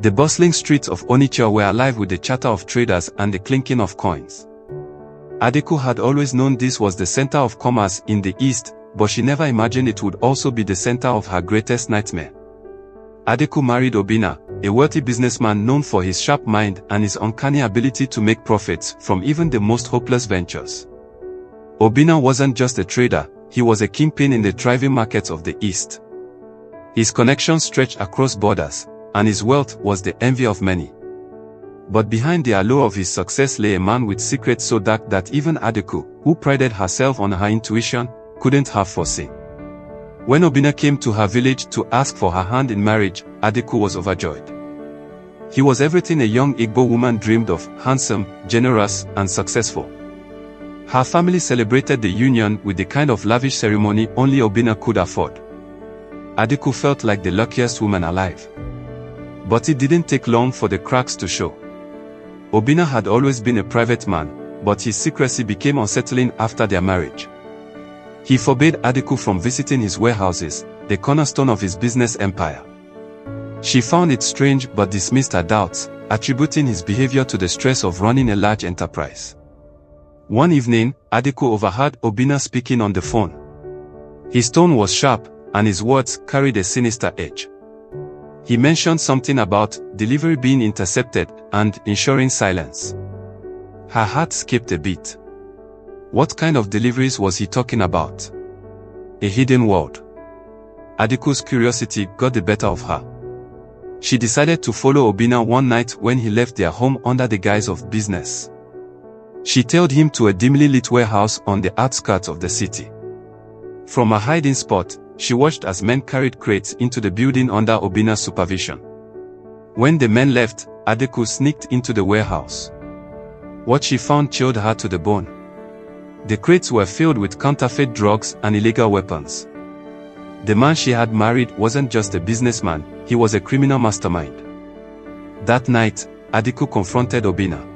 The bustling streets of Onitsha were alive with the chatter of traders and the clinking of coins. Adeku had always known this was the center of commerce in the East, but she never imagined it would also be the center of her greatest nightmare. Adeku married Obinna, a wealthy businessman known for his sharp mind and his uncanny ability to make profits from even the most hopeless ventures. Obinna wasn't just a trader, he was a kingpin in the thriving markets of the East. His connections stretched across borders, and his wealth was the envy of many. But behind the allure of his success lay a man with secrets so dark that even Adeku, who prided herself on her intuition, couldn't have foreseen. When Obinna came to her village to ask for her hand in marriage, Adeku was overjoyed. He was everything a young Igbo woman dreamed of: handsome, generous, and successful. Her family celebrated the union with the kind of lavish ceremony only Obinna could afford. Adeku felt like the luckiest woman alive. But it didn't take long for the cracks to show. Obinna had always been a private man, but his secrecy became unsettling after their marriage. He forbade Adeku from visiting his warehouses, the cornerstone of his business empire. She found it strange but dismissed her doubts, attributing his behavior to the stress of running a large enterprise. One evening, Adeku overheard Obinna speaking on the phone. His tone was sharp, and his words carried a sinister edge. He mentioned something about delivery being intercepted and ensuring silence. Her heart skipped a beat. What kind of deliveries was he talking about? A hidden world. Adeku's curiosity got the better of her. She decided to follow Obinna one night when he left their home under the guise of business. She tailed him to a dimly lit warehouse on the outskirts of the city. From a hiding spot, she watched as men carried crates into the building under Obinna's supervision. When the men left, Adeku sneaked into the warehouse. What she found chilled her to the bone. The crates were filled with counterfeit drugs and illegal weapons. The man she had married wasn't just a businessman, he was a criminal mastermind. That night, Adeku confronted Obinna.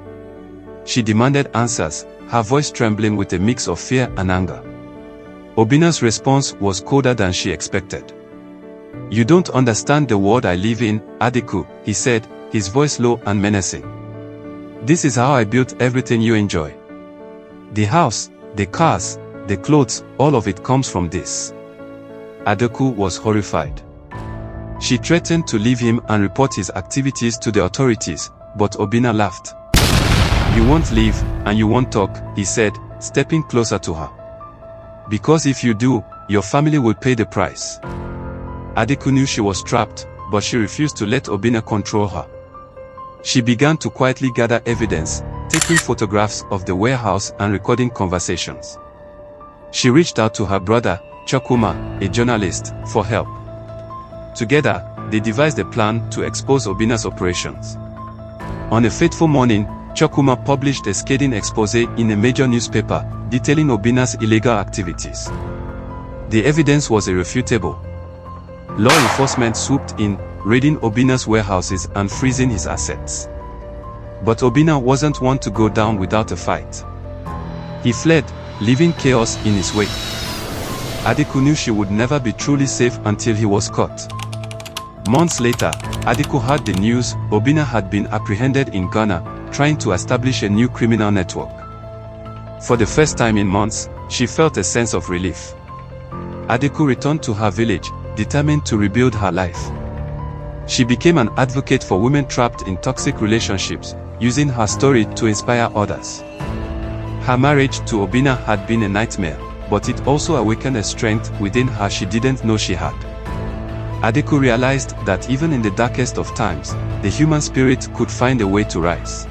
She demanded answers, her voice trembling with a mix of fear and anger. Obinna's response was colder than she expected. "You don't understand the world I live in, Adeku," he said, his voice low and menacing. "This is how I built everything you enjoy. The house, the cars, the clothes, all of it comes from this." Adeku was horrified. She threatened to leave him and report his activities to the authorities, but Obinna laughed. "You won't leave, and you won't talk," he said, stepping closer to her. "Because if you do, your family will pay the price." Adeku knew she was trapped, but she refused to let Obinna control her. She began to quietly gather evidence, taking photographs of the warehouse and recording conversations. She reached out to her brother, Chukwuma, a journalist, for help. Together, they devised a plan to expose Obinna's operations. On a fateful morning, Chukwuma published a scathing expose in a major newspaper, detailing Obinna's illegal activities. The evidence was irrefutable. Law enforcement swooped in, raiding Obinna's warehouses and freezing his assets. But Obinna wasn't one to go down without a fight. He fled, leaving chaos in his wake. Adeku knew she would never be truly safe until he was caught. Months later, Adeku heard the news: Obinna had been apprehended in Ghana, trying to establish a new criminal network. For the first time in months, she felt a sense of relief. Adeku returned to her village, determined to rebuild her life. She became an advocate for women trapped in toxic relationships, using her story to inspire others. Her marriage to Obinna had been a nightmare, but it also awakened a strength within her she didn't know she had. Adeku realized that even in the darkest of times, the human spirit could find a way to rise.